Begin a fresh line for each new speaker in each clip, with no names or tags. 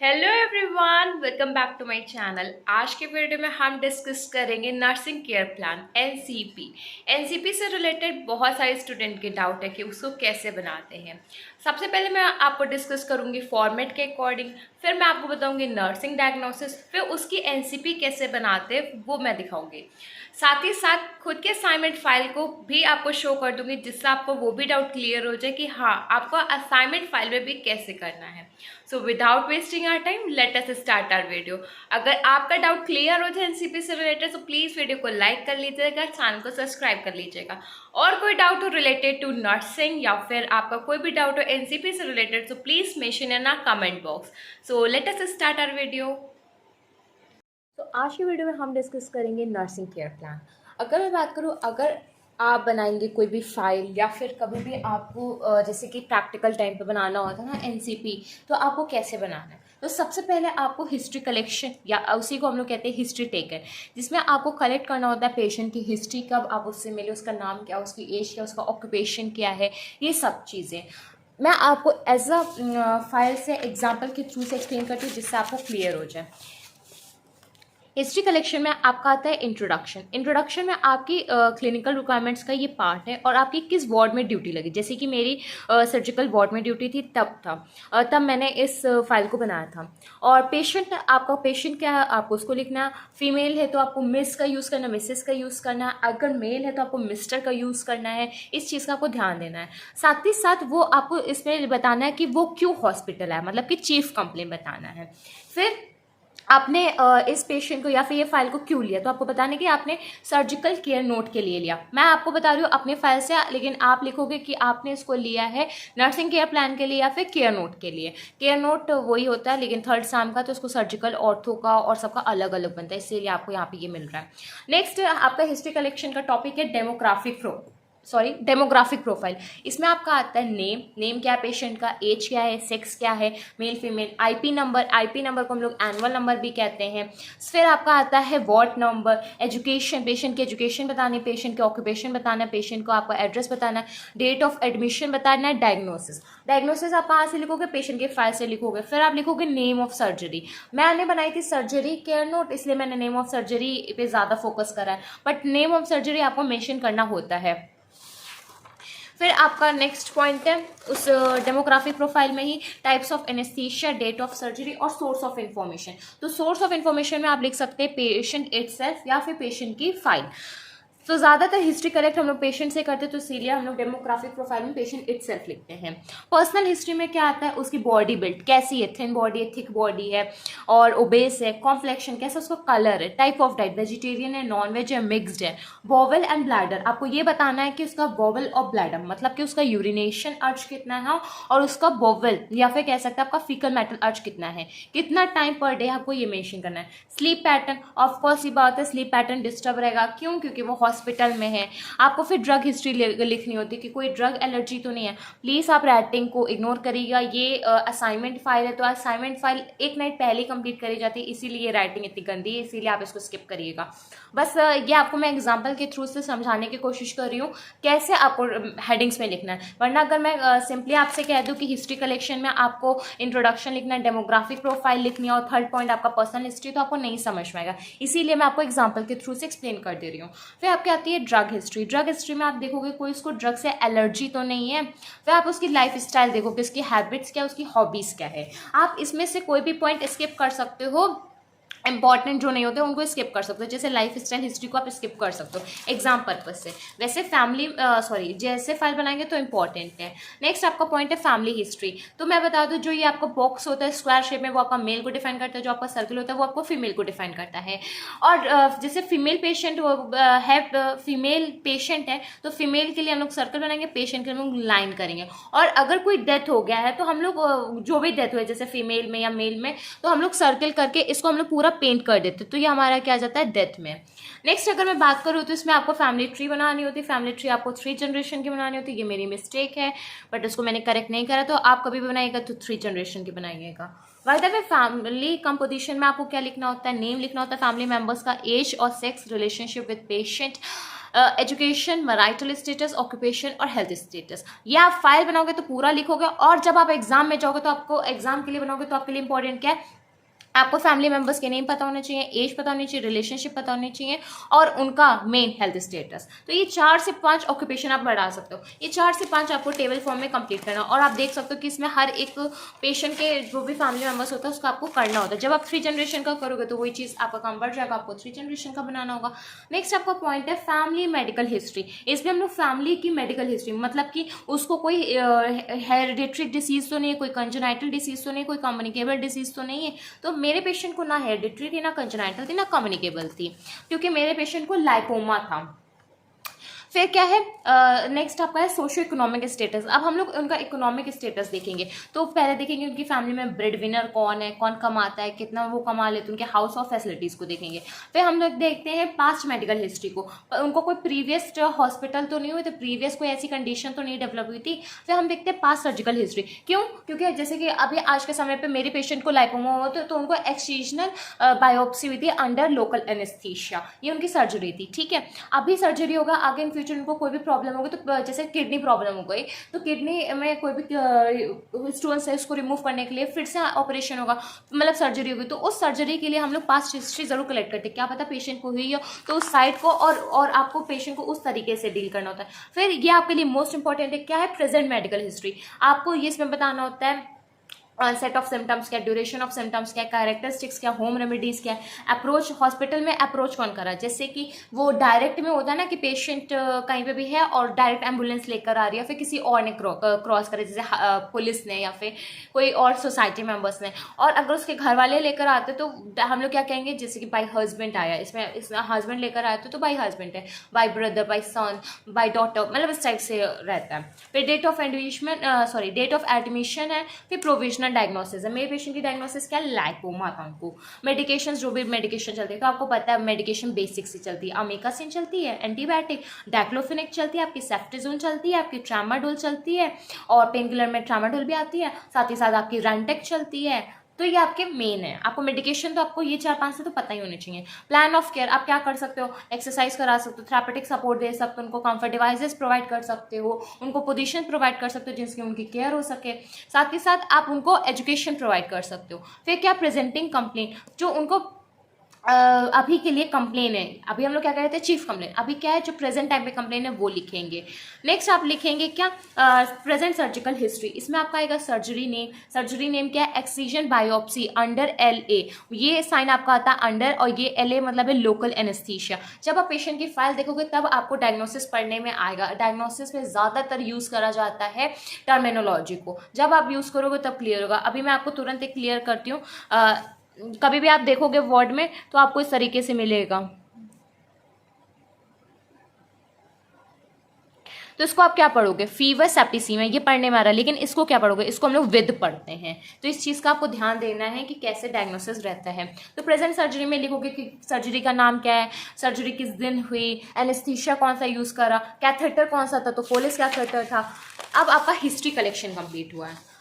Hello everyone, welcome back to my channel. आज के video में हम डिस्कस करेंगे nursing care plan NCP. NCP से रिलेटेड बहुत सारे स्टूडेंट के डाउट है कि उसको कैसे बनाते हैं। सबसे पहले मैं आपको डिस्कस करूंगी फॉर्मेट के अकॉर्डिंग, फिर मैं आपको बताऊंगी नर्सिंग डायग्नोसिस, फिर उसकी एनसीपी कैसे बनाते हैं वो मैं दिखाऊंगी। साथ ही साथ खुद के असाइनमेंट फाइल को भी आपको शो कर दूंगी, जिससे आपको वो भी डाउट क्लियर हो जाए कि हाँ आपको असाइनमेंट फाइल में भी कैसे करना है। So without wasting our time let us start our video. अगर आपका डाउट क्लियर हो जाए एनसीपी से रिलेटेड तो प्लीज़ वीडियो को लाइक कर लीजिएगा, चैनल को सब्सक्राइब कर लीजिएगा। और कोई डाउट हो रिलेटेड टू नर्सिंग या फिर आपका कोई भी डाउट हो एनसीपी से रिलेटेड तो please mention in our comment box. So let us start our video. तो आज की वीडियो में हम डिस्कस करेंगे नर्सिंग केयर प्लान। अगर मैं बात करूँ, अगर आप बनाएंगे कोई भी फाइल या फिर कभी भी आपको जैसे कि प्रैक्टिकल टाइम पे बनाना होता है ना एनसीपी, तो आपको कैसे बनाना है। तो सबसे पहले आपको हिस्ट्री कलेक्शन या उसी को हम लोग कहते हैं हिस्ट्री टेकर, जिसमें आपको कलेक्ट करना होता है पेशेंट की हिस्ट्री, कब आप उससे मिले, उसका नाम क्या, उसकी एज क्या, उसका ऑक्यूपेशन क्या है, ये सब चीज़ें मैं आपको एज अ फाइल से एग्जाम्पल के थ्रू से एक्सप्लेन करती हूँ, जिससे आपको क्लियर हो जाए। हिस्ट्री कलेक्शन में आपका आता है इंट्रोडक्शन। इंट्रोडक्शन में आपकी क्लिनिकल रिक्वायरमेंट्स का ये पार्ट है और आपकी किस वार्ड में ड्यूटी लगी। जैसे कि मेरी सर्जिकल वार्ड में ड्यूटी थी, तब था तब मैंने इस फाइल को बनाया था। और पेशेंट, आपका पेशेंट क्या है आपको उसको लिखना। फीमेल है तो आपको मिस का यूज़ करना, मिसेस का यूज़ करना। अगर मेल है तो आपको मिस्टर का यूज़ करना है। इस चीज़ का आपको ध्यान देना है। साथ ही साथ वो आपको इसमें बताना है कि वो क्यों हॉस्पिटल है, मतलब कि चीफ कंप्लेंट बताना है। फिर आपने इस पेशेंट को या फिर ये फाइल को क्यों लिया, तो आपको बताने कि आपने सर्जिकल केयर नोट के लिए लिया। मैं आपको बता रही हूँ अपने फाइल से, लेकिन आप लिखोगे कि आपने इसको लिया है नर्सिंग केयर प्लान के लिए या फिर केयर नोट के लिए। केयर नोट वही होता है लेकिन थर्ड साम का, तो उसको सर्जिकल, ऑर्थो का और सबका अलग अलग बनता है, इसीलिए आपको यहाँ पे ये मिल रहा है। नेक्स्ट आपका हिस्ट्री कलेक्शन का टॉपिक है डेमोग्राफिक प्रोफाइल। इसमें आपका आता है नेम क्या है पेशेंट का, एज क्या है, सेक्स क्या है, मेल फीमेल, आईपी नंबर को हम लोग एनुअल नंबर भी कहते हैं। फिर आपका आता है वार्ड नंबर, एजुकेशन, पेशेंट की एजुकेशन बतानी, पेशेंट के ऑक्यूपेशन बताना, पेशेंट को आपका एड्रेस बताना, डेट ऑफ एडमिशन बताना है, डायग्नोसिस आप कहाँ से लिखोगे, पेशेंट के फाइल से लिखोगे। फिर आप लिखोगे नेम ऑफ सर्जरी। मैंने बनाई थी सर्जरी केयर नोट, इसलिए मैंने नेम ऑफ सर्जरी पे ज़्यादा फोकस करा है, बट नेम ऑफ सर्जरी आपको मेंशन करना होता है। फिर आपका नेक्स्ट पॉइंट है उस डेमोग्राफिक प्रोफाइल में ही types of anaesthesia, date of surgery और सोर्स ऑफ इन्फॉर्मेशन। तो सोर्स ऑफ इन्फॉर्मेशन में आप लिख सकते हैं पेशेंट इटसेल्फ या फिर पेशेंट की फाइल। तो ज़्यादातर हिस्ट्री कलेक्ट हम लोग पेशेंट से करते हैं, तो इसीलिए हम लोग डेमोग्राफिक प्रोफाइल में पेशेंट इटसेल्फ लिखते हैं। पर्सनल हिस्ट्री में क्या आता है, उसकी बॉडी बिल्ड कैसी है, थिन बॉडी है, थिक बॉडी है और ओबेस है, कॉम्प्लेक्शन कैसा, उसका कलर है, टाइप ऑफ डाइट वेजिटेरियन है, नॉन वेज है, मिक्सड है। वॉवल एंड ब्लैडर, आपको ये बताना है कि उसका वॉवल और ब्लैडर मतलब कि उसका यूरिनेशन अर्ज कितना है और उसका वॉवल या फिर कह सकते हैं आपका फीकल मैटर अर्ज कितना है, कितना टाइम पर डे आपको ये मेंशन करना है। स्लीप पैटर्न, ऑफ कोर्स ये बात है स्लीप पैटर्न डिस्टर्ब रहेगा, क्यों, क्योंकि वो हॉस्पिटल में है। आपको फिर ड्रग हिस्ट्री लिखनी होती है कि कोई ड्रग एलर्जी तो नहीं है। प्लीज़ आप राइटिंग को इग्नोर करिएगा, ये असाइनमेंट फाइल है तो असाइनमेंट फाइल एक नाइट पहले कंप्लीट करी जाती है, इसीलिए राइटिंग इतनी गंदी है, इसीलिए आप इसको स्किप करिएगा। बस ये आपको मैं एग्जाम्पल के थ्रू से समझाने की कोशिश कर रही हूँ कैसे आपको हेडिंग्स में लिखना है। वरना अगर मैं सिंपली आपसे कह दूँ कि हिस्ट्री कलेक्शन में आपको इंट्रोडक्शन लिखना है, डेमोग्राफिक प्रोफाइल लिखनी है और थर्ड पॉइंट आपका पर्सनल हिस्ट्री, तो आपको नहीं समझ में आएगा, इसीलिए मैं आपको एग्जाम्पल के थ्रू से एक्सप्लेन कर दे रही हूँ। फिर आपकी आती है ड्रग हिस्ट्री। ड्रग हिस्ट्री में आप देखोगे कोई उसको ड्रग से एलर्जी तो नहीं है। फिर आप उसकी लाइफ स्टाइल देखोगे, उसकी हैबिट्स क्या, उसकी हॉबीज़ क्या है। आप इसमें से कोई भी पॉइंट स्किप कर सकते हो, इंपॉर्टेंट जो नहीं होते उनको स्किप कर सकते हो, जैसे लाइफ स्टाइल हिस्ट्री को आप स्किप कर सकते हो एग्जाम पर्पज से। वैसे जैसे फाइल बनाएंगे तो इंपॉर्टेंट है। नेक्स्ट आपका पॉइंट है फैमिली हिस्ट्री। तो मैं बता दूं, जो ये आपका बॉक्स होता है स्क्वायर शेप में वो आपका मेल को डिफाइन करता है, जो आपका सर्कल होता है वो आपको फीमेल को डिफाइन करता है। और जैसे फीमेल पेशेंट है, फीमेल पेशेंट है तो फीमेल के लिए हम लोग सर्कल बनाएंगे, पेशेंट के लिए हम लोग लाइन करेंगे। और अगर कोई डेथ हो गया है तो हम लोग जो भी डेथ हुई जैसे फीमेल में या मेल में, तो हम लोग सर्कल करके इसको हम लोग पूरा पेंट कर देते, तो ये हमारा क्या आ जाता है डेथ में। नेक्स्ट अगर मैं बात करूँ तो इसमें आपको फैमिली ट्री बनानी होती है। फैमिली ट्री आपको 3 जनरेशन की बनानी होती है, ये मेरी मिस्टेक है बट इसको मैंने करेक्ट नहीं करा, तो आप कभी भी बनाइएगा तो 3 जनरेशन की बनाइएगा। By the way family composition में आपको क्या लिखना होता है, नेम लिखना होता है फैमिली मेंबर्स का, एज और sex, relationship with patient, education, marital status, occupation और हेल्थ स्टेटस। ये आप फाइल बनाओगे तो पूरा लिखोगे, और जब आप एग्जाम में जाओगे तो आपको एग्जाम के लिए बनाओगे तो आपके लिए इंपॉर्टेंट क्या है, आपको फैमिली मेंबर्स के नेम पता होने चाहिए, एज पता होनी चाहिए, रिलेशनशिप पता होनी चाहिए और उनका मेन हेल्थ स्टेटस। तो ये 4 से 5 ऑक्यूपेशन आप बढ़ा सकते हो। ये 4 से 5 आपको टेबल फॉर्म में कंप्लीट करना, और आप देख सकते हो कि इसमें हर एक पेशेंट के जो भी फैमिली मेंबर्स होता है उसका आपको करना होता है। जब आप 3 जनरेशन का करोगे तो वही चीज़ आपका काम बढ़ जाएगा, आपको 3 जनरेशन का बनाना होगा। नेक्स्ट आपका पॉइंट है फैमिली मेडिकल हिस्ट्री। इसमें हम लोग फैमिली की मेडिकल हिस्ट्री, मतलब कि उसको कोई हेरिडिटरी डिसीज तो नहीं है, कोई कंजेनाइटल डिसीज तो नहीं, कोई कम्युनिकेबल डिसीज तो नहीं है। तो मेरे पेशेंट को ना हेरिडिटरी थी, ना कंजेनाइटल थी, ना कम्युनिकेबल थी, क्योंकि मेरे पेशेंट को लाइपोमा था। फिर क्या है, नेक्स्ट आपका है सोशो इकोनॉमिक स्टेटस। अब हम लोग उनका इकोनॉमिक स्टेटस देखेंगे। तो पहले देखेंगे उनकी फैमिली में ब्रेड विनर कौन है, कौन कमाता है, कितना वो कमा लेते, उनके हाउस ऑफ फैसिलिटीज़ को देखेंगे। फिर हम लोग देखते हैं पास्ट मेडिकल हिस्ट्री को, उनको कोई प्रीवियस हॉस्पिटल तो नहीं हुई, तो प्रीवियस कोई ऐसी कंडीशन तो नहीं डेवलप हुई थी। फिर हम देखते हैं पास्ट सर्जिकल हिस्ट्री। क्यों? क्योंकि जैसे कि अभी आज के समय पर मेरे पेशेंट को लाइपोमा हुआ तो उनको एक्ससीजनल बायोप्सी हुई थी अंडर लोकल एनेस्थीसिया, ये उनकी सर्जरी थी। ठीक है, अभी सर्जरी होगा, आगे इन फ्यूचर उनको कोई भी प्रॉब्लम होगी, तो जैसे किडनी प्रॉब्लम हो गई तो किडनी में कोई भी स्टोन्स है उसको रिमूव करने के लिए फिर से ऑपरेशन होगा, मतलब सर्जरी होगी। तो उस सर्जरी के लिए हम लोग पास्ट हिस्ट्री जरूर कलेक्ट करते हैं, क्या पता पेशेंट को हुई हो तो उस साइड को और आपको पेशेंट को उस तरीके से डील करना होता है। फिर ये आपके लिए मोस्ट इंपॉर्टेंट है, क्या है, प्रेजेंट मेडिकल हिस्ट्री। आपको ये इसमें बताना होता है सेट ऑफ सिम्टम्स क्या, ड्यूरेशन ऑफ सिम्टम्स क्या, कैरेक्टरिस्टिक्स क्या, होम रेमेडीज क्या, अप्रोच हॉस्पिटल में अप्रोच कौन करा। जैसे कि वो डायरेक्ट में होता है ना कि पेशेंट कहीं पे भी है और डायरेक्ट एम्बुलेंस लेकर आ रही है, फिर किसी और ने क्रॉस करे, जैसे पुलिस ने या फिर कोई और सोसाइटी मेंबर्स ने। और अगर उसके घर वाले लेकर आते तो हम लोग क्या कहेंगे, जैसे कि बाई हस्बैंड आया, इसमें हस्बैंड लेकर आया तो बाई हस्बैंड है, by brother, by son, by daughter, मतलब इस टाइप से रहता है। फिर डेट ऑफ एडमिशन है, फिर प्रोविजनल डायग्नोसिस है। मेरे पेशेंट की डायग्नोसिस क्या, लाइपोमा था उनको। मेडिकेशन, जो भी मेडिकेशन चलती है तो आपको पता है मेडिकेशन बेसिक से चलती है, अमेकासिन चलती है एंटीबायोटिक, डाइक्लोफेनेक चलती है आपकी, सेफ्टिजोन चलती है आपकी, ट्रामाडोल चलती है, और पेन किलर में ट्रामाडोल भी आती है, साथ ही साथ आपकी रैंटेक चलती है। तो ये आपके मेन है। आपको मेडिकेशन तो आपको ये 4-5 से तो पता ही होने चाहिए। प्लान ऑफ केयर, आप क्या कर सकते हो, एक्सरसाइज करा सकते हो, थेरापेटिक सपोर्ट दे सकते हो, उनको कंफर्ट डिवाइसेस प्रोवाइड कर सकते हो, उनको पोजीशन प्रोवाइड कर सकते हो जिसकी उनकी केयर हो सके। साथ ही साथ आप उनको एजुकेशन प्रोवाइड कर सकते हो। फिर क्या, प्रेजेंटिंग कंप्लेन, जो उनको अभी के लिए कंप्लेन है, अभी हम लोग क्या कह रहे थे, चीफ कंप्लेन, अभी क्या है जो प्रेजेंट टाइम पे कंप्लेन है वो लिखेंगे। नेक्स्ट आप लिखेंगे क्या, प्रेजेंट सर्जिकल हिस्ट्री। इसमें आपका आएगा सर्जरी नेम क्या है, एक्सीजन बायोप्सी अंडर LA, ये साइन आपका आता है अंडर, और ये LA मतलब है लोकल एनेस्थीसिया। जब आप पेशेंट की फाइल देखोगे तब आपको डायग्नोसिस पढ़ने में आएगा। डायग्नोसिस में ज़्यादातर यूज़ करा जाता है टर्मिनोलॉजी को, जब आप यूज़ करोगे तब क्लियर होगा। अभी मैं आपको तुरंत एक क्लियर करती हूँ। कभी भी आप देखोगे वार्ड में तो आपको इस तरीके से मिलेगा, तो इसको आप क्या पढ़ोगे, फीवर सेप्टिसीमिया, ये पढ़ने में आ रहा है, लेकिन इसको क्या पढ़ोगे, इसको हम लोग विद पढ़ते हैं। तो इस चीज़ का आपको ध्यान देना है कि कैसे डायग्नोसिस रहता है। तो प्रेजेंट सर्जरी में लिखोगे कि सर्जरी का नाम क्या है, सर्जरी किस दिन हुई, एनेस्थीसिया कौन सा यूज़ करा, कैथेटर कौन सा था, तो फोलिस कैथेटर था। अब आपका हिस्ट्री कलेक्शन कंप्लीट हुआ है।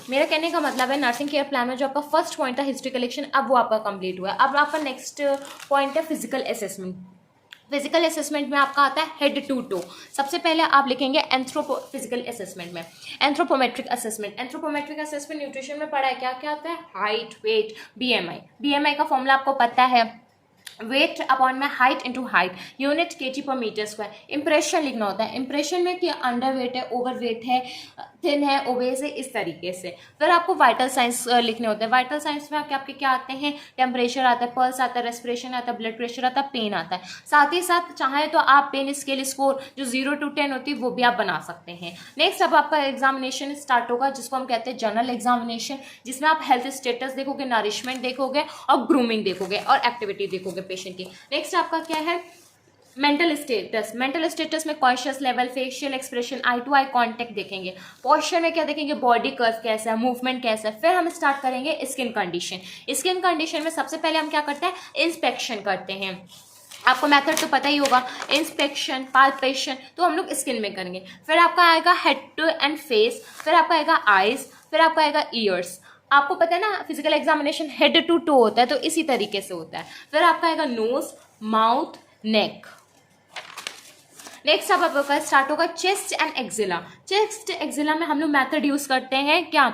मेरा कहने का मतलब है नर्सिंग केयर प्लान में जो आपका फर्स्ट पॉइंट था हिस्ट्री कलेक्शन, अब वो आपका कंप्लीट हुआ है। अब आपका नेक्स्ट पॉइंट है फिजिकल असेसमेंट। फिजिकल असेसमेंट में आपका आता है हेड टू टो। सबसे पहले आप लिखेंगे फिजिकल असेसमेंट में anthropometric assessment. Anthropometric assessment nutrition में पढ़ा है, क्या क्या आता है, हाइट, वेट, BMI का फॉर्मूला आपको पता है, वेट अपॉन में height into height, unit kg/m²। Impression लिखना होता है, इंप्रेशन में कि अंडर वेट है, ओवर वेट है, थिन है, ओबेस है, इस तरीके से। फिर आपको वाइटल साइंस लिखने होते हैं। वाइटल साइंस में आपके क्या आते हैं, टेम्परेचर आता है, पल्स आता है, रेस्पिरेशन आता है, ब्लड प्रेशर आता है, पेन आता है। साथ ही साथ चाहे तो आप पेन स्केल स्कोर जो 0 to 10 होती है वो भी आप बना सकते हैं। नेक्स्ट अब आपका एग्जामिनेशन स्टार्ट होगा जिसको हम कहते हैं जनरल एग्जामिनेशन, जिसमें आप हेल्थ स्टेटस देखोगे, नरिशमेंट देखोगे और ग्रूमिंग देखोगे और एक्टिविटी देखोगे पेशेंट की। नेक्स्ट आपका क्या है, मेंटल स्टेटस में conscious level, facial expression, eye to eye contact देखेंगे। पोस्चर में क्या देखेंगे, बॉडी कर्व कैसा है, मूवमेंट कैसा है। फिर हम स्टार्ट करेंगे स्किन कंडीशन में सबसे पहले हम क्या करते हैं, इंस्पेक्शन करते हैं। आपको मेथड तो पता ही होगा, इंस्पेक्शन, पाल्पेशन, तो हम लोग स्किन में करेंगे। फिर आपका आएगा हेड एंड फेस, फिर आपका आएगा आईज, फिर आपका आएगा ईयर्स। आपको पता है ना physical examination head to toe होता है, तो इसी तरीके से होता है। फिर आपका आएगा नोज, माउथ, नेक। नेक्स्ट अब आपका स्टार्ट होगा chest and axilla. Chest axilla में हम लोग मेथड यूज करते हैं क्या,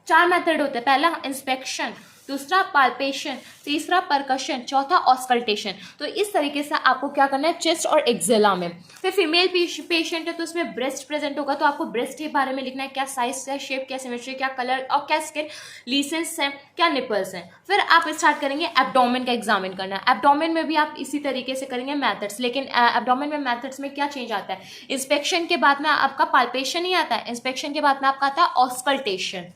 4 मेथड होते हैं। पहला इंस्पेक्शन, दूसरा पाल्पेशन, तीसरा परकशन, चौथा ऑस्कल्टेशन। तो इस तरीके से आपको क्या करना है चेस्ट और एक्जिला में। फिर फीमेल पेशेंट है तो उसमें ब्रेस्ट प्रेजेंट होगा, तो आपको ब्रेस्ट के बारे में लिखना है, क्या साइज, क्या शेप, क्या सिमेट्री, क्या कलर और क्या स्किन लीसेंस है, क्या निपल्स हैं। फिर आप स्टार्ट करेंगे एब्डोमेन का एग्जामिन करना। एब्डोमेन में भी आप इसी तरीके से करेंगे मेथड्स, लेकिन एब्डोमेन में मेथड्स में क्या चेंज आता है, इंस्पेक्शन के बाद में आपका पाल्पेशन ही आता है, इंस्पेक्शन के बाद में आपका आता है ऑस्कल्टेशन,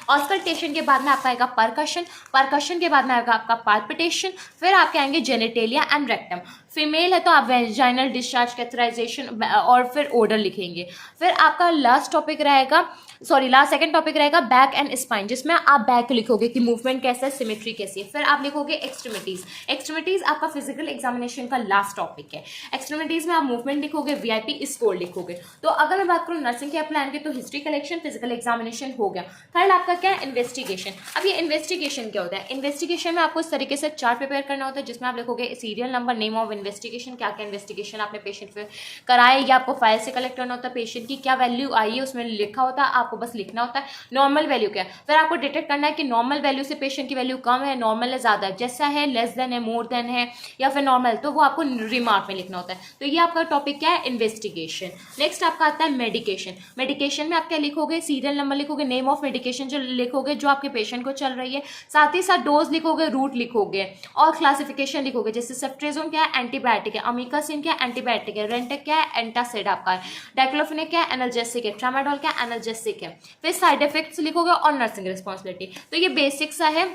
ऑस्कल्टेशन के बाद में आपका आएगा परकशन, परकशन के बाद में आएगा आपका पाल्पिटेशन, फिर आपके आएंगे जेनिटेलिया एंड रेक्टम। फीमेल है तो आप वेजाइनल डिस्चार्ज, कैथराइजेशन और फिर ओडर लिखेंगे। फिर आपका लास्ट टॉपिक रहेगा, सेकंड टॉपिक रहेगा बैक एंड स्पाइन, जिसमें आप बैक लिखोगे कि मूवमेंट कैसा है, सिमेट्री कैसी है। फिर आप लिखोगे एक्सट्रीमिटीज, एक्सट्रीमिटीज आपका फिजिकल एग्जामिनेशन का लास्ट टॉपिक है। एक्सट्रीमिटीज में आप मूवमेंट लिखोगे, वीआईपी स्कोर लिखोगे। तो अगर मैं बात करूँ नर्सिंग के प्लान की, तो हिस्ट्री कलेक्शन, फिजिकल एग्जामिनेशन हो गया। थर्ड आपका क्या है, इन्वेस्टिगेशन। अब ये इन्वेस्टिगेशन क्या होता है, इन्वेस्टिगेशन में आपको इस तरीके से चार्ट प्रिपेयर करना होता है, जिसमें आप लिखोगे serial number, name of investigation, क्या क्या इन्वेस्टिगेशन आपने पेशेंट पे कराए, या आपको फाइल से कलेक्ट करना होता है, पेशेंट की क्या वैल्यू आई है उसमें लिखा होता है, आपको बस लिखना होता है। नॉर्मल वैल्यू क्या है, फिर आपको डिटेक्ट करना है कि नॉर्मल वैल्यू से पेशेंट की वैल्यू कम है, नॉर्मल है, ज्यादा है, जैसा है, लेस देन है, मोर देन है, या फिर नॉर्मल, तो वो आपको रिमार्क में लिखना होता है। तो ये आपका टॉपिक क्या है, इन्वेस्टिगेशन। नेक्स्ट आपका आता है मेडिकेशन। मेडिकेशन में आप क्या लिखोगे, सीरियल नंबर लिखोगे, नेम ऑफ मेडिकेशन जो लिखोगे जो आपके पेशेंट को चल रही है, साथ ही साथ डोज लिखोगे, रूट लिखोगे और क्लासिफिकेशन लिखोगे, जैसे सेफ्ट्रेजोन क्या है, एंटीबायोटिक है, अमीकासिन क्या है, एंटीबायोटिक है, रेंटेक क्या है, एंटासिड आपका है, डाइक्लोफेनेक क्या है, एनाल्जेसिक है, ट्रामाडोल क्या है, एनाल्जेसिक है। फिर साइड इफेक्ट्स लिखोगे और नर्सिंग रिस्पॉन्सिबिलिटी। तो ये बेसिक सा है,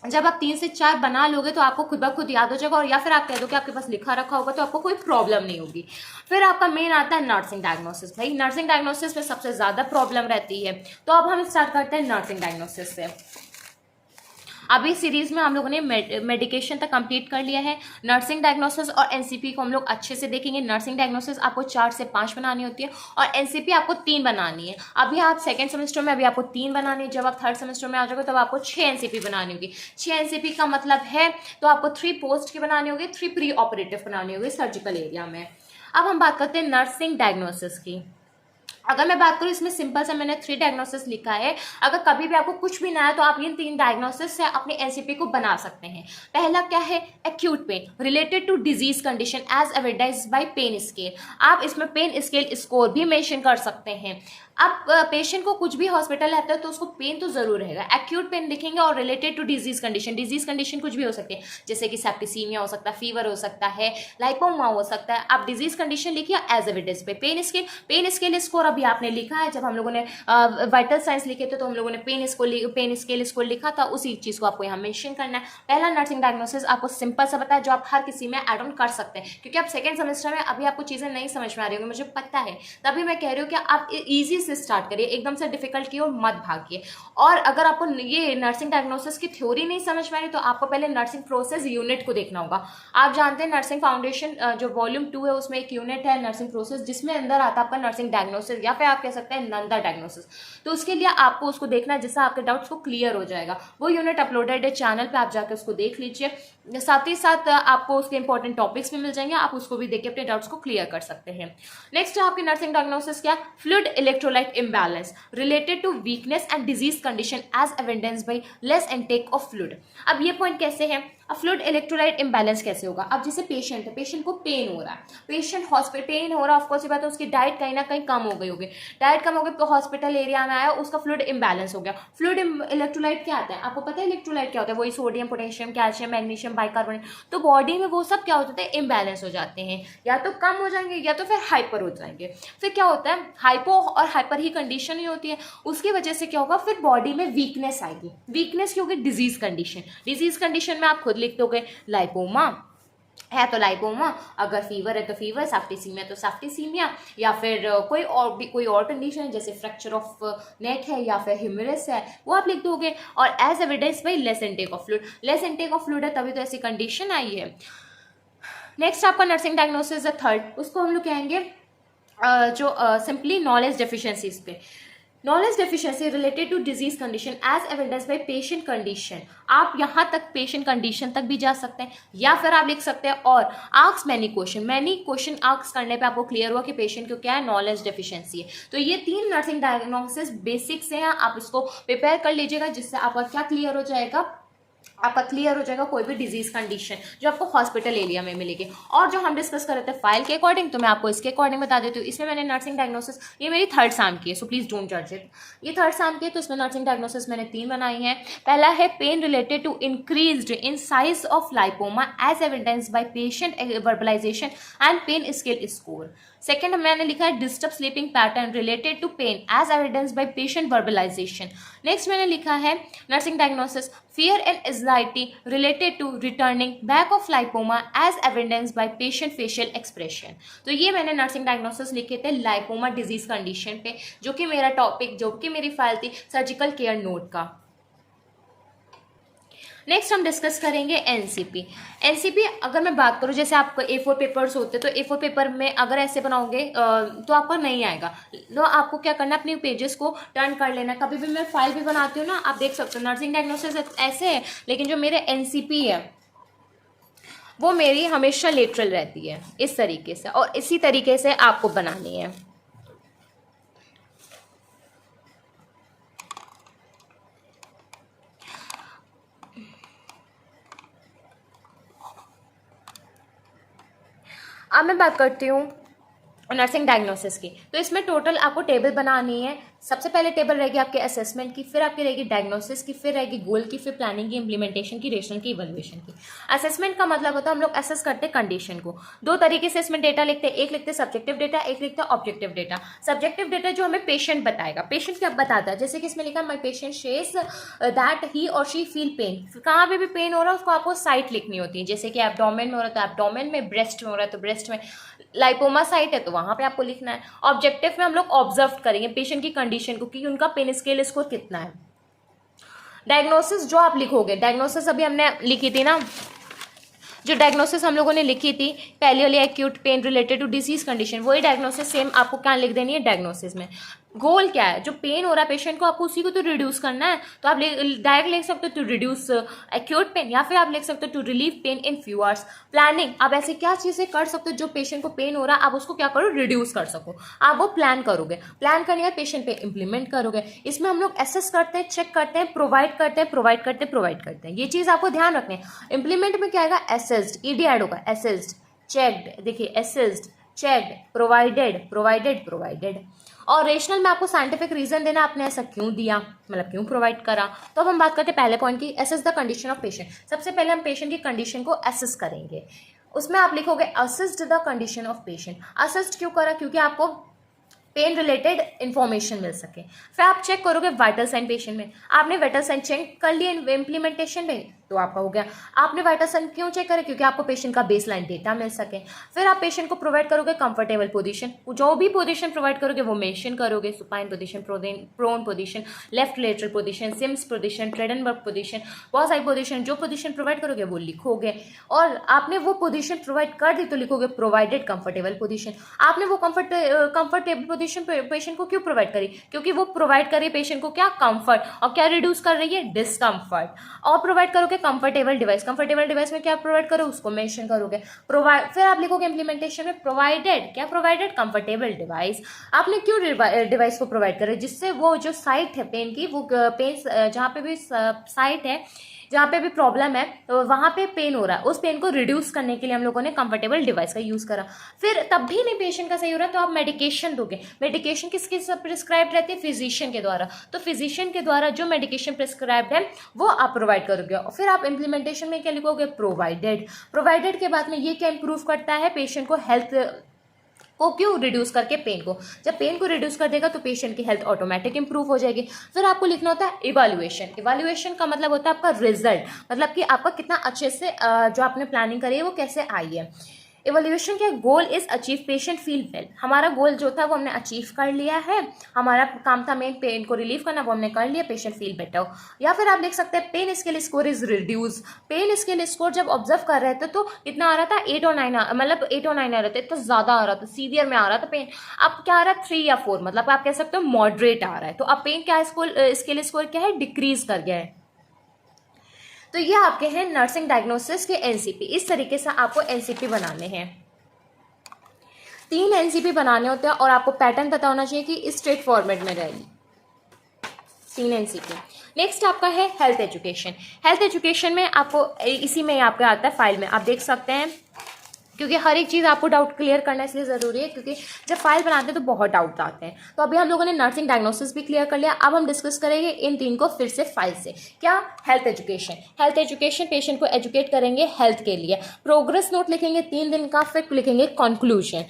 जब आप 3 से 4 बना लोगे तो आपको खुद ब खुद याद हो जाएगा, और या फिर आप कह दो कि आपके पास लिखा रखा होगा तो आपको कोई प्रॉब्लम नहीं होगी। फिर आपका मेन आता है नर्सिंग डायग्नोसिस। भाई नर्सिंग डायग्नोसिस में सबसे ज्यादा प्रॉब्लम रहती है, तो अब हम स्टार्ट करते हैं नर्सिंग डायग्नोसिस से। अभी सीरीज में हम लोगों ने मेडिकेशन तक कंप्लीट कर लिया है। नर्सिंग डायग्नोसिस और एनसीपी को हम लोग अच्छे से देखेंगे। नर्सिंग डायग्नोसिस आपको 4 से 5 बनानी होती है और एनसीपी आपको 3 बनानी है। अभी आप सेकंड सेमेस्टर में, अभी आपको 3 बनानी है, जब आप थर्ड सेमेस्टर में आ जाओगे तब आपको 6 एनसीपी बनानी होगी। 6 एनसीपी का मतलब है तो आपको 3 पोस्ट की बनानी होगी, 3 प्री ऑपरेटिव बनानी होगी सर्जिकल एरिया में। अब हम बात करते हैं नर्सिंग डायग्नोसिस की। अगर मैं बात करूँ इसमें सिंपल से मैंने 3 डायग्नोसिस लिखा है। अगर कभी भी आपको कुछ भी ना आए तो आप इन 3 डायग्नोसिस से अपने एनसीपी को बना सकते हैं। पहला क्या है, acute pain related to disease condition as evidenced by pain scale. आप इसमें पेन स्केल स्कोर भी मेंशन कर सकते हैं। अब पेशेंट को कुछ भी हॉस्पिटल रहता है तो उसको पेन तो जरूर रहेगा। एक्यूट पेन लिखेंगे और related to disease condition. Disease condition कुछ भी हो सकती है, जैसे कि सेप्टिसीमिया हो सकता है, फीवर हो सकता है, लाइपोमा हो सकता है। आप डिजीज कंडीशन लिखिए एज एविडेंस पे। पेन स्केल स्कोर अभी आपने लिखा है, जब हम लोगों ने वाइटल साइंस लिखे थे तो हम लोगों ने पेन स्केल स्कोर लिखा था, उसी चीज को आपको यहाँ मेंशन करना है। पहला नर्सिंग डायग्नोसिस आपको सिंपल सा बताया, जो आप हर किसी में एड ऑन कर सकते हैं, क्योंकि आप सेकंड सेमेस्टर में अभी आपको चीजें नहीं समझ में आ रही होंगी, मुझे पता है, तभी मैं कह रही हूँ कि आप इजी से स्टार्ट करिए, एकदम से डिफिकल्ट की ओर मत भागिए। और अगर आपको ये नर्सिंग डायग्नोसिस की थ्योरी नहीं समझ में आ रही तो आपको पहले नर्सिंग प्रोसेस यूनिट को देखना होगा। आप जानते हैं नर्सिंग फाउंडेशन जो वॉल्यूम 2 है उसमें एक यूनिट है नर्सिंग प्रोसेस, जिसमें अंदर आता है आपका नर्सिंग डायग्नोसिस, या फिर आप कह सकते हैं नंदा डायग्नोसिस। तो उसके लिए आपको उसको देखना है, जिससे आपके डाउट्स को क्लियर हो जाएगा। वो यूनिट अपलोडेड है चैनल पे, आप जाकर उसको देख लीजिए। साथ ही साथ आपको उसके इंपॉर्टेंट टॉपिक्स भी मिल जाएंगे, आप उसको भी देख के अपने डाउट्स को क्लियर कर सकते हैं। नेक्स्ट है आपकी नर्सिंग डायग्नोसिस क्या, fluid electrolyte imbalance related to weakness and disease condition as evidenced by less intake of fluid। अब ये पॉइंट कैसे है, अब फ्लूइड इलेक्ट्रोलाइट इम्बैलेंस कैसे होगा। अब जैसे पेशेंट है, पेशेंट को पेन हो रहा है, पेशेंट हॉस्पिटल पेन हो रहा है, ऑफकोर्स ये बात है उसकी डाइट कहीं ना कहीं कम हो गई होगी, डाइट कम हो गई तो हॉस्पिटल एरिया में आया, उसका फ्लूइड इम्बैलेंस हो गया। फ्लूइड इलेक्ट्रोलाइट क्या आता है, आपको पता है इलेक्ट्रोलाइट क्या होता है, वही sodium, potassium, calcium, magnesium, bicarbonate. तो बॉडी में वो सब क्या हो जाते हैं, इम्बैलेंस हो जाते हैं, या तो कम हो जाएंगे या तो फिर हाइपर हो जाएंगे। फिर क्या होता है, हाइपो और हाइपर ही कंडीशन ही होती है, उसकी वजह से क्या होगा, फिर बॉडी में वीकनेस आएगी। वीकनेस की होगी डिजीज कंडीशन। डिजीज कंडीशन में आप खुद लिख दोगे लाइपोमा है तो लाइपोमा, अगर फीवर है तो फीवर, सेप्टिसीमिया तो सेप्टिसीमिया, या फिर कोई और कंडीशन है जैसे फ्रैक्चर ऑफ नेक है या फिर ह्यूमरस है, वो आप लिख दोगे। और as evidence by less intake of fluid, less intake of fluid है तभी तो ऐसी कंडीशन आई है। नेक्स्ट आपका नर्सिंग डायग्नोसिस है थर्ड, उसको हम लोग कहेंगे जो सिंपली नॉलेज डेफिशिएंसीज पे। Knowledge deficiency related to disease condition as evidence by patient condition. आप यहाँ तक पेशेंट कंडीशन तक भी जा सकते हैं, या फिर आप लिख सकते हैं और आस्क मैनी क्वेश्चन आस्क करने पे आपको क्लियर हुआ कि पेशेंट को क्या है, नॉलेज डेफिशिएंसी है। तो ये 3 नर्सिंग डायग्नोसिस बेसिक से हैं, आप इसको प्रिपेयर कर लीजिएगा, जिससे आपका क्या क्लियर हो जाएगा, आपका क्लियर हो जाएगा कोई भी डिजीज कंडीशन जो आपको हॉस्पिटल एरिया में मिलेगी। और जो हम डिस्कस कर रहे थे फाइल के अकॉर्डिंग, तो मैं आपको इसके अकॉर्डिंग बता देती हूँ। इसमें मैंने नर्सिंग डायग्नोसिस, ये मेरी 3rd सेम की है, सो प्लीज डोंट जज इट, ये 3rd सेम की है, तो इसमें नर्सिंग डायग्नोसिस मैंने 3 बनाई है। पहला है pain related to increased in size of lipoma as evidence by patient verbalisation and pain scale score. Second मैंने लिखा है disturb sleeping pattern related to pain as evidence by patient verbalisation. Next मैंने लिखा है nursing diagnosis fear and anxiety related to returning back of lipoma as evidence by patient facial expression। तो ये मैंने nursing diagnosis लिखे थे lipoma disease condition पे, जो कि मेरा टॉपिक, जो कि मेरी फाइल थी सर्जिकल केयर नोट का। नेक्स्ट हम डिस्कस करेंगे एनसीपी। एनसीपी अगर मैं बात करूँ, जैसे आपको A4 पेपर्स होते हैं, तो A4 पेपर में अगर ऐसे बनाओगे तो आपको नहीं आएगा। तो आपको क्या करना है, अपने पेजेस को टर्न कर लेना। कभी भी मैं फाइल भी बनाती हूँ ना, आप देख सकते हो नर्सिंग डायग्नोसिस ऐसे है, लेकिन जो मेरे एनसीपी है वो मेरी हमेशा लेटरल रहती है इस तरीके से, और इसी तरीके से आपको बनानी है। अब मैं बात करती हूँ नर्सिंग डायग्नोसिस की। तो इसमें टोटल आपको टेबल बनानी है। सबसे पहले टेबल रहेगी आपके असेसमेंट की, फिर आपकी रहेगी डायग्नोसिस की, फिर रहेगी गोल की, फिर प्लानिंग की, इंप्लीमेंटेशन की, रेशनल की, इवैल्यूएशन की। असेसमेंट का मतलब होता है हम लोग असेस करते हैं कंडीशन को। 2 तरीके से इसमें डेटा लिखते हैं, एक लिखते हैं सब्जेक्टिव डेटा, एक लिखते हैं ऑब्जेक्टिव डेटा। सब्जेक्टिव डेटा जो हमें पेशेंट बताएगा, पेशेंट क्या बताता है, जैसे कि इसमें लिखा my patient shares that he और शी फील पेन। कहाँ पे भी पेन हो रहा है उसको आपको साइट लिखनी होती है, जैसे कि एब्डोमेन में हो रहा है तो एब्डोमेन में, ब्रेस्ट में हो रहा है तो ब्रेस्ट में, लाइपोमा साइट है तो वहां पे आपको लिखना है। ऑब्जेक्टिव में हम लोग ऑब्जर्व करेंगे पेशेंट की कंडीशन को कि उनका पेन स्केल स्कोर कितना है। डायग्नोसिस जो आप लिखोगे, डायग्नोसिस अभी हमने लिखी थी ना, जो डायग्नोसिस हम लोगों ने लिखी थी पहले वाली acute pain related to disease condition, वही डायग्नोसिस सेम आपको क्या लिख देनी है डायग्नोसिस में। गोल क्या है, जो पेन हो रहा है पेशेंट को आपको उसी को तो रिड्यूस करना है। तो आप डायरेक्ट लिख सकते हो टू रिड्यूस एक्यूट पेन, या फिर आप लिख सकते हो to relieve pain in few hours. Planning, आप ऐसे क्या चीजें कर सकते हो जो पेशेंट को पेन हो रहा है आप उसको क्या करो, रिड्यूस कर सको, आप वो प्लान करोगे। प्लान करने के पेशेंट पे इंप्लीमेंट करोगे। इसमें हम लोग एसेस करते हैं, चेक करते हैं, प्रोवाइड करते हैं, प्रोवाइड करते हैं। ये चीज आपको ध्यान रखनी है। इंप्लीमेंट में क्या आएगा, एसेस्ड, ईडी ऐड होगा, एसेस्ड, चेक्ड, देखिए एसेस्ड, चेक्ड, प्रोवाइडेड। और रेशनल में आपको साइंटिफिक रीजन देना, आपने ऐसा क्यों दिया, मतलब क्यों प्रोवाइड करा। तो अब हम बात करते हैं पहले पॉइंट की, assess the condition of patient. सबसे पहले हम पेशेंट की कंडीशन को एसेस करेंगे। उसमें आप लिखोगे assist the condition of patient. Assist क्यों करा, क्योंकि आपको पेन रिलेटेड इंफॉर्मेशन मिल सके। फिर आप चेक करोगे वाइटल साइन पेशेंट में, आपने वाइटल साइन चेक कर लिए इम्प्लीमेंटेशन में तो आपका हो गया। आपने वाइटल साइन क्यों चेक करे, क्योंकि आपको पेशेंट का बेसलाइन डेटा मिल सके। फिर आप पेशेंट को प्रोवाइड करोगे कंफर्टेबल पोजीशन, जो भी पोजीशन प्रोवाइड करोगे वो मेंशन करोगे, supine position, prone position, left lateral position, Sims position, Trendelenburg position, बहुत सारी पोजीशन, जो पोजीशन प्रोवाइड करोगे वो लिखोगे। और आपने वो पोजीशन प्रोवाइड कर दी तो लिखोगे प्रोवाइडेड कंफर्टेबल पोजीशन। आपने वो कंफर्टेबल पोजीशन पेशेंट को क्यों प्रोवाइड करी, क्योंकि वो प्रोवाइड करी पेशेंट को क्या, कंफर्ट, और क्या रिड्यूस कर रही है, डिस्कम्फर्ट। और प्रोवाइड करोगे कंफर्टेबल डिवाइस, कंफर्टेबल डिवाइस में क्या प्रोवाइड करो उसको मेंशन करोगे। प्रोवाइड, फिर आप लिखोगे इंप्लीमेंटेशन में प्रोवाइडेड, क्या प्रोवाइडेड, कंफर्टेबल डिवाइस। आपने क्यों डिवाइस को प्रोवाइड करा, जिससे वो जो साइट है पेन की, वो पेन जहाँ पे भी साइट है, जहाँ पे भी प्रॉब्लम है तो वहाँ पे पेन हो रहा है, उस पेन को रिड्यूस करने के लिए हम लोगों ने कंफर्टेबल डिवाइस का यूज करा। फिर तब भी नहीं पेशेंट का सही हो रहा तो आप मेडिकेशन दोगे। मेडिकेशन किसकी प्रिस्क्राइब रहती है, फिजिशियन के द्वारा। तो फिजिशियन के द्वारा जो मेडिकेशन प्रिस्क्राइब्ड है वो आप प्रोवाइड करोगे। और फिर आप इंप्लीमेंटेशन में क्या लिखोगे, प्रोवाइडेड के बाद में ये क्या इंप्रूव करता है, पेशेंट को हेल्थ को क्यों, रिड्यूस करके पेन को। जब पेन को रिड्यूस कर देगा तो पेशेंट की हेल्थ ऑटोमेटिक इंप्रूव हो जाएगी। फिर आपको लिखना होता है इवैल्यूएशन। इवैल्यूएशन का मतलब होता है आपका रिजल्ट, मतलब कि आपका कितना अच्छे से जो आपने प्लानिंग करी है वो कैसे आई है। इवोल्यूशन के goal is achieve patient feel well, हमारा गोल जो था वो हमने अचीव कर लिया है, हमारा काम था मेन पेन को रिलीव करना, वो हमने कर लिया, पेशेंट फील बेटर। या फिर आप लिख सकते हैं pain scale score is reduce, pain scale score जब ऑब्जर्व कर रहे थे तो कितना आ रहा था 8 और 9, मतलब 8 और 9 आ रहे थे, इतना ज़्यादा आ रहा था, सीवियर में आ रहा था पेन। अब क्या आ रहा है 3 या 4, मतलब आप कह सकते हो मॉडरेट आ रहा है। तो अब पेन क्या स्केल स्कोर क्या है, डिक्रीज कर गया है। तो ये आपके हैं नर्सिंग डायग्नोसिस के एनसीपी। इस तरीके से आपको एनसीपी बनाने हैं, 3 एनसीपी बनाने होते हैं और आपको पैटर्न पता होना चाहिए कि स्ट्रेट फॉर्मेट में रहेगी 3 एनसीपी। नेक्स्ट आपका है हेल्थ एजुकेशन। हेल्थ एजुकेशन में आपको इसी में आपका आता है फाइल में, आप देख सकते हैं, क्योंकि हर एक चीज़ आपको डाउट क्लियर करना इसलिए ज़रूरी है, क्योंकि जब फाइल बनाते हैं तो बहुत डाउट आते हैं। तो अभी हम लोगों ने नर्सिंग डायग्नोसिस भी क्लियर कर लिया, अब हम डिस्कस करेंगे इन 3 को फिर से फाइल से। क्या, health education. Health education patient को एजुकेट करेंगे हेल्थ के लिए, प्रोग्रेस नोट लिखेंगे 3 दिन का, फिर लिखेंगे कंक्लूजन।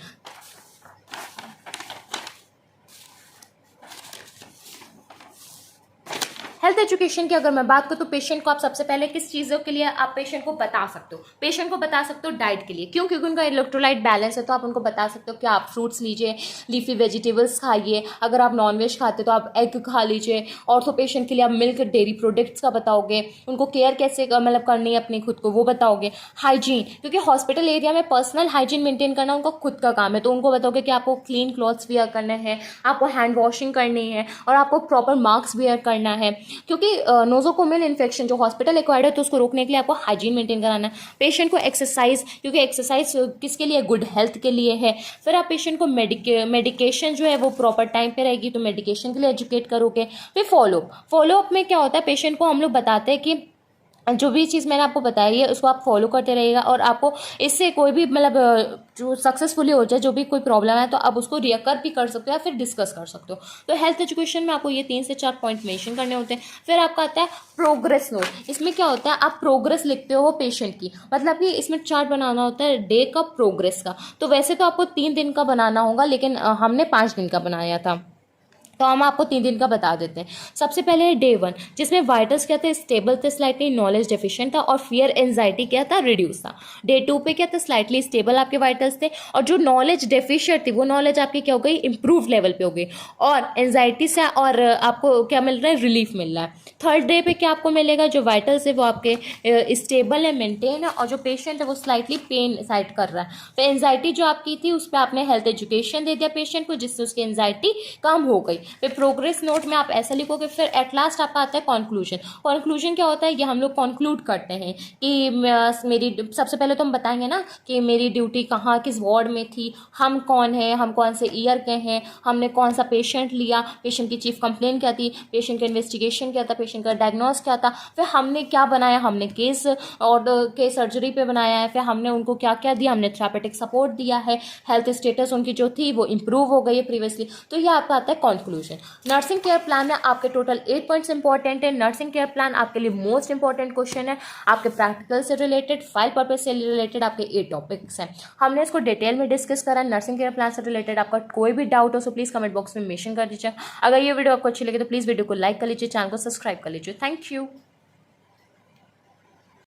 हेल्थ एजुकेशन की अगर मैं बात करूँ तो पेशेंट को आप सबसे पहले किस चीज़ों के लिए आप पेशेंट को बता सकते हो, पेशेंट को बता सकते हो डाइट के लिए, क्यों, क्योंकि उनका इलेक्ट्रोलाइट बैलेंस है, तो आप उनको बता सकते हो कि आप फ्रूट्स लीजिए, लीफी वेजिटेबल्स खाइए, अगर आप नॉनवेज खाते हो तो आप एग खा लीजिए। ऑर्थो पेशेंट के लिए आप मिल्क डेयरी प्रोडक्ट्स का बताओगे, उनको केयर कैसे मतलब करनी है अपनी खुद को वो बताओगे। हाइजीन, क्योंकि हॉस्पिटल एरिया में पर्सनल हाइजीन मेंटेन करना उनका खुद का काम है, तो उनको बताओगे कि आपको क्लीन क्लॉथ्स वेयर करने हैं, आपको हैंड वॉशिंग करनी है और आपको प्रॉपर मास्क वेयर करना है, क्योंकि नोजोकोमियल इन्फेक्शन जो हॉस्पिटल एक्वायर्ड है तो उसको रोकने के लिए आपको हाइजीन मेंटेन कराना है। पेशेंट को एक्सरसाइज, क्योंकि एक्सरसाइज किसके लिए, गुड हेल्थ के लिए है। फिर आप पेशेंट को मेडिकेशन जो है वो प्रॉपर टाइम पे रहेगी तो मेडिकेशन के लिए एजुकेट करोगे। फिर फॉलोअप में क्या होता है, पेशेंट को हम लोग बताते हैं कि जो भी चीज़ मैंने आपको बताई है उसको आप फॉलो करते रहिएगा, और आपको इससे कोई भी मतलब जो सक्सेसफुली हो जाए, जो भी कोई प्रॉब्लम है तो आप उसको रिकर भी कर सकते हो या फिर डिस्कस कर सकते हो। तो हेल्थ एजुकेशन में आपको ये 3 से 4 पॉइंट मेंशन करने होते हैं। फिर आपका आता है प्रोग्रेस नोट। इसमें क्या होता है, आप प्रोग्रेस लिखते हो पेशेंट की, मतलब कि इसमें चार्ट बनाना होता है डे का, प्रोग्रेस का। तो वैसे तो आपको 3 दिन का बनाना होगा, लेकिन हमने 5 दिन का बनाया था, तो हम आपको 3 दिन का बता देते हैं। सबसे पहले है डे 1, जिसमें वाइटल्स क्या थे, स्टेबल थे, स्लाइटली नॉलेज डेफिशिएंट था, और फियर एंजाइटी क्या था, रिड्यूस था। डे 2 पे क्या था, स्लाइटली स्टेबल आपके वाइटल्स थे, और जो नॉलेज डेफिशिएंट थी वो नॉलेज आपकी क्या हो गई, इंप्रूव लेवल पे हो गई, और एंजाइटी से और आपको क्या मिल रहा है, रिलीफ मिल रहा है। थर्ड डे पे क्या आपको मिलेगा, जो वाइटल्स है वो आपके स्टेबल है, मेंटेन है, और जो पेशेंट है वो स्लाइटली पेन साइड कर रहा है। तो एंजाइटी जो आपकी थी उस पर आपने हेल्थ एजुकेशन दे दिया पेशेंट को, जिससे उसकी एंजाइटी कम हो गई। फिर प्रोग्रेस नोट में आप ऐसा लिखोगे। फिर एट लास्ट आपका आता है कंक्लूजन। कंक्लूजन क्या होता है, ये हम लोग कंक्लूड करते हैं कि मेरी, सबसे पहले तो हम बताएंगे ना कि मेरी ड्यूटी कहाँ किस वार्ड में थी, हम कौन है, हम कौन से ईयर के हैं, हमने कौन सा पेशेंट लिया, पेशेंट की चीफ कंप्लेंट क्या थी, पेशेंट का इन्वेस्टिगेशन क्या था, पेशेंट का डायग्नोस क्या था, फिर हमने क्या बनाया, हमने केस और केस सर्जरी पे बनाया है, फिर हमने उनको क्या क्या दिया, हमने थेरापेटिक सपोर्ट दिया है, हेल्थ स्टेटस उनकी जो थी वो इंप्रूव हो गई है प्रीवियसली। तो ये आपका आता है कंक्लूजन। नर्सिंग केयर प्लान में आपके टोटल 8 पॉइंट्स इंपॉर्टेंट है। नर्सिंग केयर प्लान आपके लिए मोस्ट इंपॉर्टेंट क्वेश्चन है, आपके प्रैक्टिकल से रिलेटेड, फाइल पर्पज से रिलेटेड आपके 8 टॉपिक्स हैं। हमने इसको डिटेल में डिस्कस करा। नर्सिंग केयर प्लान से रिलेटेड आपका कोई भी डाउट हो तो प्लीज़ कमेंट बॉक्स में मेंशन कर दीजिए। अगर ये वीडियो आपको अच्छी लगे तो प्लीज़ वीडियो को लाइक कर लीजिए, चैनल को सब्सक्राइब कर लीजिए। Thank you.